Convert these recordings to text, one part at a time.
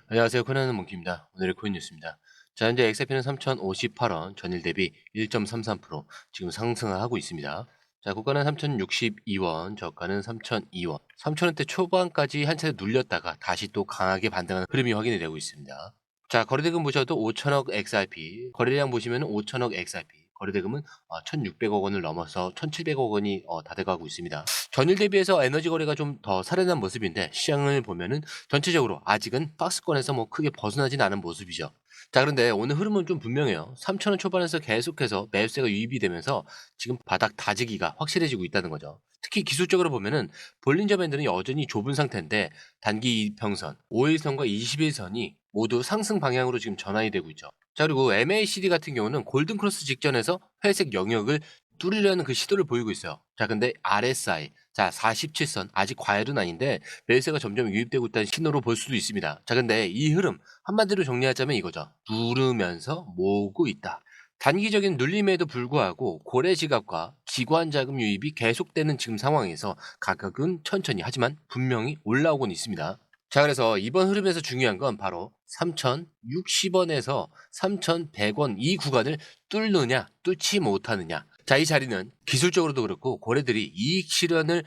안녕하세요. 코난의 몽키입니다. 오늘의 코인 뉴스입니다. 자, 현재 XRP는 3,058원, 전일 대비 1.33% 지금 상승을 하고 있습니다. 자, 고가는 3,062원, 저가는 3,002원. 3,000원대 초반까지 한 차례 눌렸다가 다시 또 강하게 반등하는 흐름이 확인이 되고 있습니다. 자, 거래대금 보셔도 5천억 XRP, 거래량 보시면 5천억 XRP, 거래대금은 1,600억 원을 넘어서 1,700억 원이 다 돼가고 있습니다. 전일 대비해서 에너지 거래가 좀 더 살아난 모습인데 시장을 보면은 전체적으로 아직은 박스권에서 뭐 크게 벗어나진 않은 모습이죠. 자, 그런데 오늘 흐름은 좀 분명해요. 3,000원 초반에서 계속해서 매수세가 유입이 되면서 지금 바닥 다지기가 확실해지고 있다는 거죠. 특히 기술적으로 보면은 볼린저 밴드는 여전히 좁은 상태인데 단기 이평선, 5일선과 21선이 모두 상승 방향으로 지금 전환이 되고 있죠. 자, 그리고 MACD 같은 경우는 골든 크로스 직전에서 회색 영역을 뚫으려는 그 시도를 보이고 있어요. 자, 근데 RSI, 자, 47선 아직 과열은 아닌데 매수세가 점점 유입되고 있다는 신호로 볼 수도 있습니다. 자, 근데 이 흐름 한마디로 정리하자면 이거죠. 누르면서 모으고 있다. 단기적인 눌림에도 불구하고 고래 지갑과 기관 자금 유입이 계속되는 지금 상황에서 가격은 천천히 하지만 분명히 올라오곤 있습니다. 자, 그래서 이번 흐름에서 중요한 건 바로 3,060원에서 3,100원 이 구간을 뚫느냐 뚫지 못하느냐. 자, 이 자리는 기술적으로도 그렇고 고래들이 이익 실현을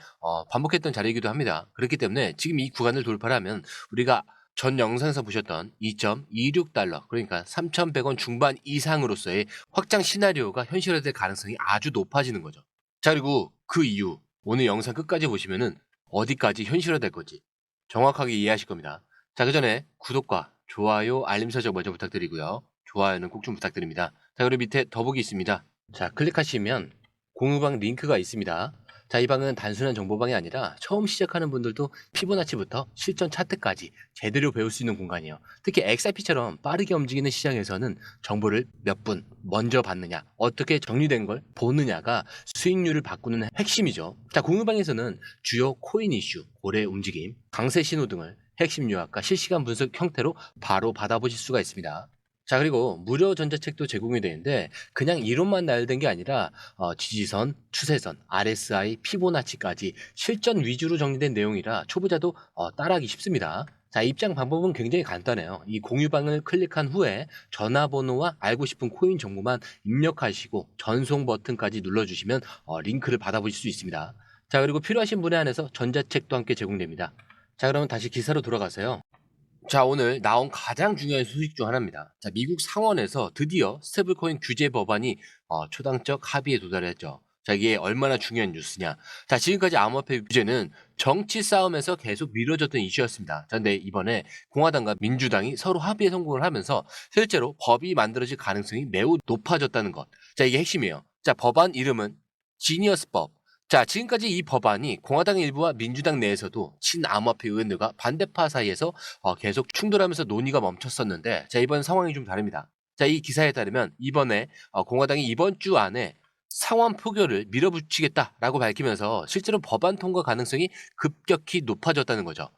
반복했던 자리이기도 합니다. 그렇기 때문에 지금 이 구간을 돌파하면 우리가 전 영상에서 보셨던 2.26달러, 그러니까 3,100원 중반 이상으로서의 확장 시나리오가 현실화될 가능성이 아주 높아지는 거죠. 자, 그리고 그 이유 오늘 영상 끝까지 보시면은 어디까지 현실화될 건지 정확하게 이해하실 겁니다. 자, 그 전에 구독과 좋아요, 알림 설정 먼저 부탁드리고요. 좋아요는 꼭 좀 부탁드립니다. 자, 그리고 밑에 더보기 있습니다. 자, 클릭하시면 공유방 링크가 있습니다. 자, 이 방은 단순한 정보방이 아니라 처음 시작하는 분들도 피보나치부터 실전 차트까지 제대로 배울 수 있는 공간이에요. 특히 XRP처럼 빠르게 움직이는 시장에서는 정보를 몇 분 먼저 받느냐, 어떻게 정리된 걸 보느냐가 수익률을 바꾸는 핵심이죠. 자, 공유방에서는 주요 코인 이슈, 고래 움직임, 강세 신호 등을 핵심 요약과 실시간 분석 형태로 바로 받아보실 수가 있습니다. 자, 그리고 무료 전자책도 제공이 되는데 그냥 이론만 나열된 게 아니라 지지선, 추세선, RSI, 피보나치까지 실전 위주로 정리된 내용이라 초보자도 따라하기 쉽습니다. 자, 입장 방법은 굉장히 간단해요. 이 공유방을 클릭한 후에 전화번호와 알고 싶은 코인 정보만 입력하시고 전송 버튼까지 눌러주시면 링크를 받아보실 수 있습니다. 자, 그리고 필요하신 분에 한해서 전자책도 함께 제공됩니다. 자, 그러면 다시 기사로 돌아가세요. 자, 오늘 나온 가장 중요한 소식 중 하나입니다. 자, 미국 상원에서 드디어 스테이블코인 규제 법안이 초당적 합의에 도달했죠. 자, 이게 얼마나 중요한 뉴스냐. 자, 지금까지 암호화폐 규제는 정치 싸움에서 계속 미뤄졌던 이슈였습니다. 자, 근데 이번에 공화당과 민주당이 서로 합의에 성공을 하면서 실제로 법이 만들어질 가능성이 매우 높아졌다는 것. 자, 이게 핵심이에요. 자, 법안 이름은 지니어스법. 자, 지금까지 이 법안이 공화당 일부와 민주당 내에서도 친암호화폐 의원들과 반대파 사이에서 계속 충돌하면서 논의가 멈췄었는데, 자, 이번 상황이 좀 다릅니다. 자, 이 기사에 따르면 이번에 공화당이 이번 주 안에 상원 표결을 밀어붙이겠다라고 밝히면서 실제로 법안 통과 가능성이 급격히 높아졌다는 거죠.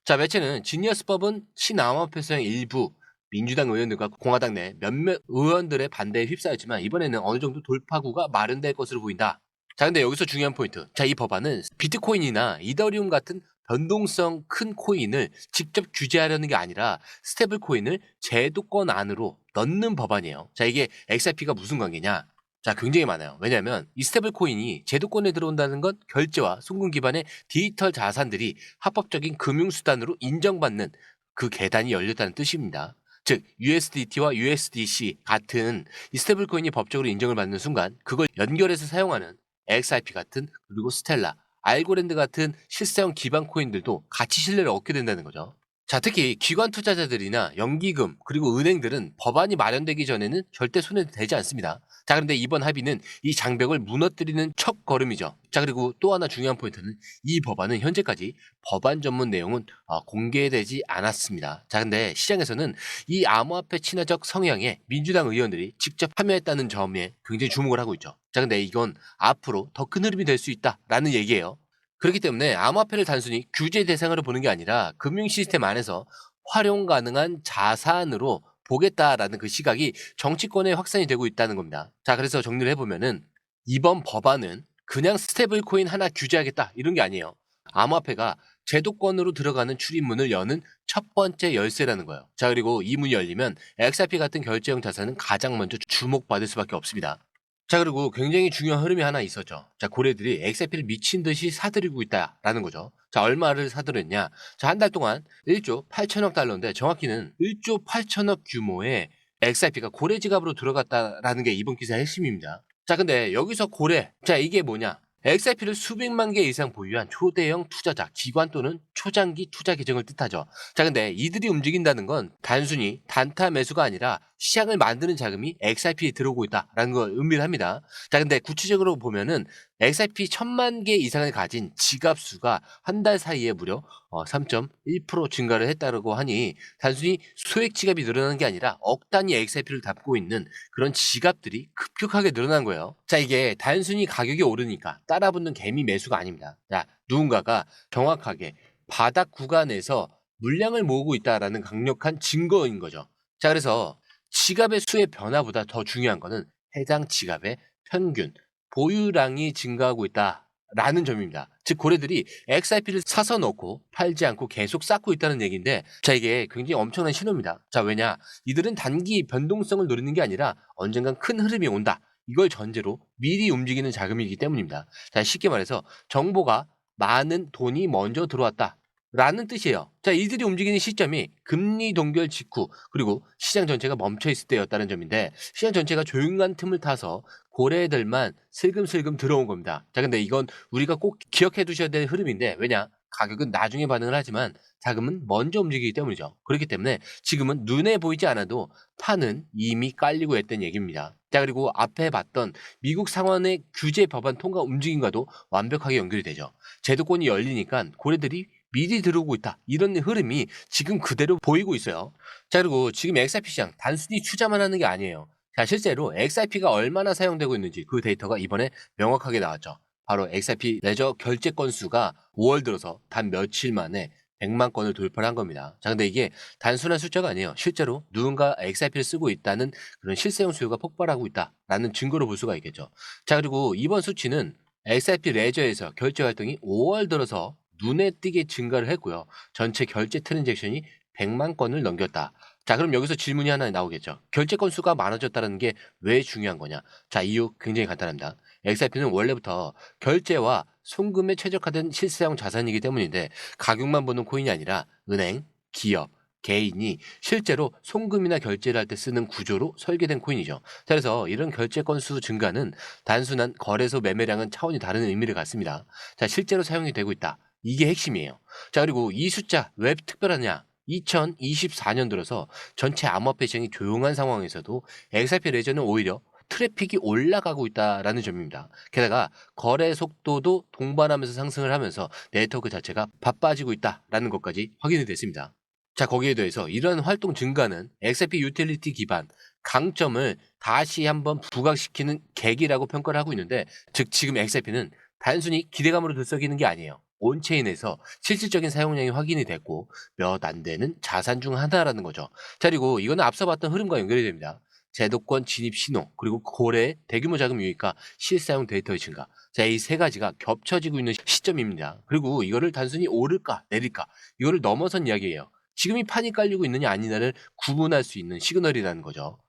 자, 매체는 지니어스법은 친암호화폐 서양 일부 민주당 의원들과 공화당 내 몇몇 의원들의 반대에 휩싸였지만 이번에는 어느 정도 돌파구가 마련될 것으로 보인다. 자, 근데 여기서 중요한 포인트. 자, 이 법안은 비트코인이나 이더리움 같은 변동성 큰 코인을 직접 규제하려는 게 아니라 스테이블 코인을 제도권 안으로 넣는 법안이에요. 자, 이게 XRP가 무슨 관계냐? 자, 굉장히 많아요. 왜냐하면 이 스테이블 코인이 제도권에 들어온다는 건 결제와 송금 기반의 디지털 자산들이 합법적인 금융수단으로 인정받는 그 계단이 열렸다는 뜻입니다. 즉 USDT와 USDC 같은 이 스테이블 코인이 법적으로 인정을 받는 순간 그걸 연결해서 사용하는 XRP 같은, 그리고 스텔라, 알고랜드 같은 실사용 기반 코인들도 같이 신뢰를 얻게 된다는 거죠. 자, 특히 기관 투자자들이나 연기금 그리고 은행들은 법안이 마련되기 전에는 절대 손에 대지 않습니다. 자, 그런데 이번 합의는 이 장벽을 무너뜨리는 첫 걸음이죠. 자, 그리고 또 하나 중요한 포인트는 이 법안은 현재까지 법안 전문 내용은 공개되지 않았습니다. 자, 근데 시장에서는 이 암호화폐 친화적 성향에 민주당 의원들이 직접 참여했다는 점에 굉장히 주목을 하고 있죠. 자, 근데 이건 앞으로 더 큰 흐름이 될 수 있다라는 얘기예요. 그렇기 때문에 암호화폐를 단순히 규제 대상으로 보는 게 아니라 금융 시스템 안에서 활용 가능한 자산으로 보겠다라는 그 시각이 정치권에 확산이 되고 있다는 겁니다. 자, 그래서 정리를 해보면은 이번 법안은 그냥 스테이블 코인 하나 규제하겠다 이런 게 아니에요. 암호화폐가 제도권으로 들어가는 출입문을 여는 첫 번째 열쇠라는 거예요. 자, 그리고 이 문이 열리면 XRP 같은 결제형 자산은 가장 먼저 주목받을 수밖에 없습니다. 자, 그리고 굉장히 중요한 흐름이 하나 있었죠. 자, 고래들이 XRP를 미친 듯이 사들이고 있다라는 거죠. 자, 얼마를 사들였냐? 자, 한 달 동안 1조 8천억 달러인데 정확히는 1조 8천억 규모의 XRP가 고래 지갑으로 들어갔다라는 게 이번 기사의 핵심입니다. 자, 근데 여기서 고래. 자, 이게 뭐냐? XRP를 수백만 개 이상 보유한 초대형 투자자, 기관 또는 초장기 투자 계정을 뜻하죠. 자, 근데 이들이 움직인다는 건 단순히 단타 매수가 아니라 시장을 만드는 자금이 XRP에 들어오고 있다라는 걸 의미를 합니다. 자, 근데 구체적으로 보면은 XRP 1000만 개 이상을 가진 지갑 수가 한 달 사이에 무려 3.1% 증가를 했다고 하니 단순히 소액 지갑이 늘어나는 게 아니라 억 단위 XRP를 담고 있는 그런 지갑들이 급격하게 늘어난 거예요. 자, 이게 단순히 가격이 오르니까 따라붙는 개미 매수가 아닙니다. 자, 누군가가 정확하게 바닥 구간에서 물량을 모으고 있다라는 강력한 증거인 거죠. 자, 그래서 지갑의 수의 변화보다 더 중요한 거는 해당 지갑의 평균 보유량이 증가하고 있다라는 점입니다. 즉 고래들이 XRP를 사서 넣고 팔지 않고 계속 쌓고 있다는 얘기인데, 자, 이게 굉장히 엄청난 신호입니다. 자, 왜냐? 이들은 단기 변동성을 노리는 게 아니라 언젠간 큰 흐름이 온다, 이걸 전제로 미리 움직이는 자금이기 때문입니다. 자, 쉽게 말해서 정보가 많은 돈이 먼저 들어왔다 라는 뜻이에요. 자, 이들이 움직이는 시점이 금리 동결 직후, 그리고 시장 전체가 멈춰 있을 때였다는 점인데, 시장 전체가 조용한 틈을 타서 고래들만 슬금슬금 들어온 겁니다. 자, 근데 이건 우리가 꼭 기억해 두셔야 될 흐름인데, 왜냐? 가격은 나중에 반응을 하지만 자금은 먼저 움직이기 때문이죠. 그렇기 때문에 지금은 눈에 보이지 않아도 판은 이미 깔리고 있다는 얘기입니다. 자, 그리고 앞에 봤던 미국 상원의 규제 법안 통과 움직임과도 완벽하게 연결이 되죠. 제도권이 열리니까 고래들이 미리 들어오고 있다, 이런 흐름이 지금 그대로 보이고 있어요. 자, 그리고 지금 XRP 시장 단순히 투자만 하는 게 아니에요. 자, 실제로 XRP가 얼마나 사용되고 있는지 그 데이터가 이번에 명확하게 나왔죠. 바로 XRP 레저 결제 건수가 5월 들어서 단 며칠 만에 100만 건을 돌파한 겁니다. 자, 근데 이게 단순한 숫자가 아니에요. 실제로 누군가 XRP를 쓰고 있다는 그런 실사용 수요가 폭발하고 있다라는 증거로 볼 수가 있겠죠. 자, 그리고 이번 수치는 XRP 레저에서 결제 활동이 5월 들어서 눈에 띄게 증가를 했고요. 전체 결제 트랜잭션이 100만 건을 넘겼다. 자, 그럼 여기서 질문이 하나 나오겠죠. 결제 건수가 많아졌다는 게 왜 중요한 거냐? 자, 이유 굉장히 간단합니다. XRP는 원래부터 결제와 송금에 최적화된 실사용 자산이기 때문인데, 가격만 보는 코인이 아니라 은행, 기업, 개인이 실제로 송금이나 결제를 할 때 쓰는 구조로 설계된 코인이죠. 자, 그래서 이런 결제 건수 증가는 단순한 거래소 매매량은 차원이 다른 의미를 갖습니다. 자, 실제로 사용이 되고 있다, 이게 핵심이에요. 자, 그리고 이 숫자 왜 특별하냐? 2024년 들어서 전체 암호화폐 시장이 조용한 상황에서도 XRP 레저는 오히려 트래픽이 올라가고 있다라는 점입니다. 게다가 거래 속도도 동반하면서 상승을 하면서 네트워크 자체가 바빠지고 있다라는 것까지 확인이 됐습니다. 자, 거기에 대해서 이런 활동 증가는 XRP 유틸리티 기반 강점을 다시 한번 부각시키는 계기라고 평가를 하고 있는데, 즉 지금 XRP는 단순히 기대감으로 들썩이는 게 아니에요. 온체인에서 실질적인 사용량이 확인이 됐고 몇 안 되는 자산 중 하나라는 거죠. 자, 그리고 이거는 앞서 봤던 흐름과 연결이 됩니다. 제도권 진입 신호, 그리고 고래 대규모 자금 유입과 실사용 데이터의 증가. 자, 이 세 가지가 겹쳐지고 있는 시점입니다. 그리고 이거를 단순히 오를까 내릴까, 이거를 넘어선 이야기예요. 지금 이 판이 깔리고 있느냐 아니냐를 구분할 수 있는 시그널이라는 거죠.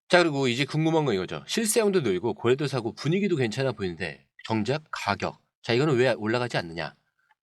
자, 그리고 이제 궁금한 건 이거죠. 실사용도 늘고 고래도 사고 분위기도 괜찮아 보이는데 정작 가격. 자, 이거는 왜 올라가지 않느냐?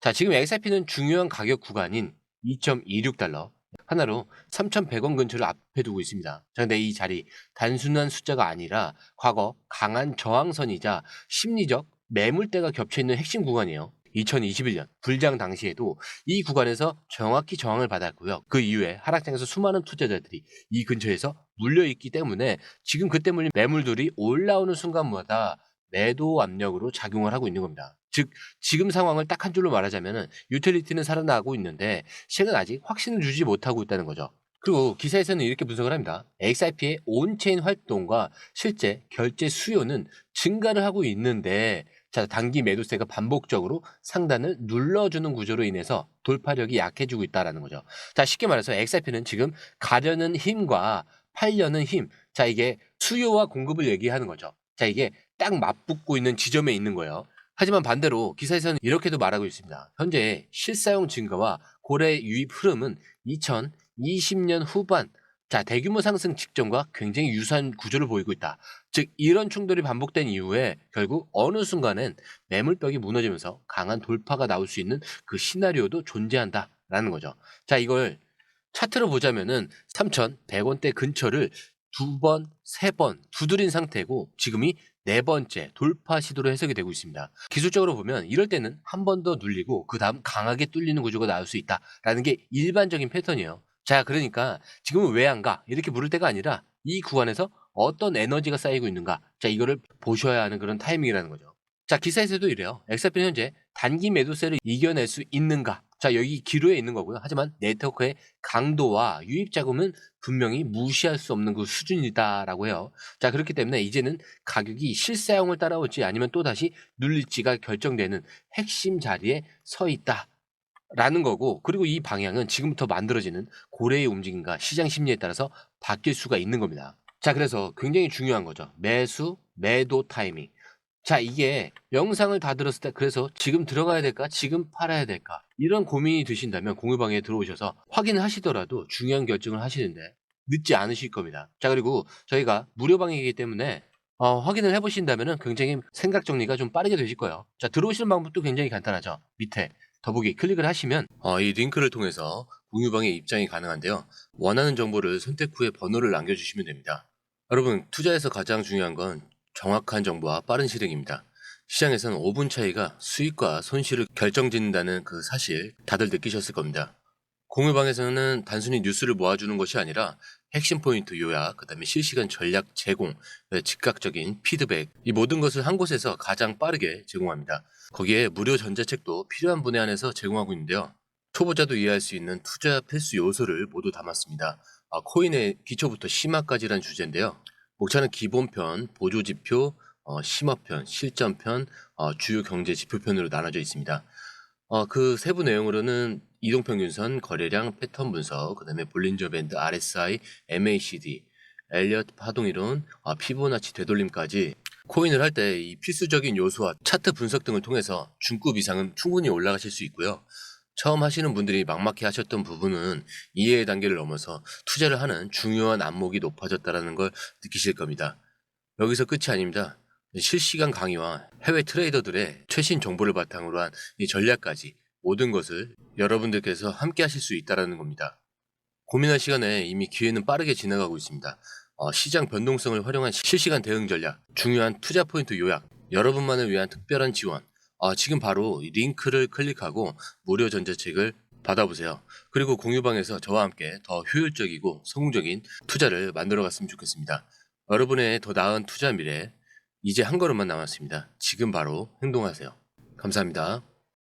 자, 지금 XRP는 중요한 가격 구간인 2.26달러 하나로 3,100원 근처를 앞에 두고 있습니다. 자, 근데 이 자리 단순한 숫자가 아니라 과거 강한 저항선이자 심리적 매물대가 겹쳐 있는 핵심 구간이에요. 2021년 불장 당시에도 이 구간에서 정확히 저항을 받았고요. 그 이후에 하락장에서 수많은 투자자들이 이 근처에서 물려있기 때문에 지금 그때 물린 매물들이 올라오는 순간마다 매도 압력으로 작용을 하고 있는 겁니다. 즉 지금 상황을 딱 한 줄로 말하자면 유틸리티는 살아나고 있는데 시장은 아직 확신을 주지 못하고 있다는 거죠. 그리고 기사에서는 이렇게 분석을 합니다. XRP의 온체인 활동과 실제 결제 수요는 증가를 하고 있는데, 자, 단기 매도세가 반복적으로 상단을 눌러주는 구조로 인해서 돌파력이 약해지고 있다는 거죠. 자, 쉽게 말해서 XRP는 지금 가려는 힘과 팔려는 힘, 자, 이게 수요와 공급을 얘기하는 거죠. 자, 이게 딱 맞붙고 있는 지점에 있는 거예요. 하지만 반대로 기사에서는 이렇게도 말하고 있습니다. 현재 실사용 증가와 고래 유입 흐름은 2020년 후반 대규모 상승 직전과 굉장히 유사한 구조를 보이고 있다. 즉 이런 충돌이 반복된 이후에 결국 어느 순간엔 매물벽이 무너지면서 강한 돌파가 나올 수 있는 그 시나리오도 존재한다라는 거죠. 자, 이걸 차트로 보자면은 3,100원대 근처를 두 번, 세 번 두드린 상태고 지금이 네 번째 돌파 시도로 해석이 되고 있습니다. 기술적으로 보면 이럴 때는 한 번 더 눌리고 그 다음 강하게 뚫리는 구조가 나올 수 있다라는 게 일반적인 패턴이에요. 자, 그러니까 지금은 왜 안 가? 이렇게 물을 때가 아니라 이 구간에서 어떤 에너지가 쌓이고 있는가? 자, 이거를 보셔야 하는 그런 타이밍이라는 거죠. 자, 기사에서도 이래요. 엑셀핀 현재 단기 매도세를 이겨낼 수 있는가? 자, 여기 기로에 있는 거고요. 하지만 네트워크의 강도와 유입 자금은 분명히 무시할 수 없는 그 수준이다라고 해요. 자, 그렇기 때문에 이제는 가격이 실사용을 따라올지 아니면 또다시 눌릴지가 결정되는 핵심 자리에 서 있다라는 거고, 그리고 이 방향은 지금부터 만들어지는 고래의 움직임과 시장 심리에 따라서 바뀔 수가 있는 겁니다. 자, 그래서 굉장히 중요한 거죠. 매수, 매도 타이밍. 자, 이게 영상을 다 들었을 때 그래서 지금 들어가야 될까? 지금 팔아야 될까? 이런 고민이 드신다면 공유방에 들어오셔서 확인을 하시더라도 중요한 결정을 하시는데 늦지 않으실 겁니다. 자, 그리고 저희가 무료방이기 때문에 확인을 해보신다면 굉장히 생각 정리가 좀 빠르게 되실 거예요. 자, 들어오시는 방법도 굉장히 간단하죠. 밑에 더보기 클릭을 하시면 이 링크를 통해서 공유방에 입장이 가능한데요. 원하는 정보를 선택 후에 번호를 남겨주시면 됩니다. 여러분, 투자에서 가장 중요한 건 정확한 정보와 빠른 실행입니다. 시장에서는 5분 차이가 수익과 손실을 결정짓는다는 그 사실 다들 느끼셨을 겁니다. 공유방에서는 단순히 뉴스를 모아주는 것이 아니라 핵심 포인트 요약, 그 다음에 실시간 전략 제공, 즉각적인 피드백, 이 모든 것을 한 곳에서 가장 빠르게 제공합니다. 거기에 무료 전자책도 필요한 분야 안에서 제공하고 있는데요. 초보자도 이해할 수 있는 투자 필수 요소를 모두 담았습니다. 코인의 기초부터 심화까지란 주제인데요. 목차는 기본편, 보조지표, 심화편, 실전편, 주요 경제 지표편으로 나눠져 있습니다. 그 세부 내용으로는 이동평균선, 거래량, 패턴 분석, 그 다음에 볼린저 밴드, RSI, MACD, 엘리엇 파동이론, 피보나치 되돌림까지 코인을 할 때 이 필수적인 요소와 차트 분석 등을 통해서 중급 이상은 충분히 올라가실 수 있고요. 처음 하시는 분들이 막막해 하셨던 부분은 이해의 단계를 넘어서 투자를 하는 중요한 안목이 높아졌다는 걸 느끼실 겁니다. 여기서 끝이 아닙니다. 실시간 강의와 해외 트레이더들의 최신 정보를 바탕으로 한 이 전략까지 모든 것을 여러분들께서 함께 하실 수 있다는 겁니다. 고민할 시간에 이미 기회는 빠르게 지나가고 있습니다. 시장 변동성을 활용한 실시간 대응 전략, 중요한 투자 포인트 요약, 여러분만을 위한 특별한 지원, 지금 바로 이 링크를 클릭하고 무료 전자책을 받아보세요. 그리고 공유방에서 저와 함께 더 효율적이고 성공적인 투자를 만들어 갔으면 좋겠습니다. 여러분의 더 나은 투자 미래, 이제 한 걸음만 남았습니다. 지금 바로 행동하세요. 감사합니다.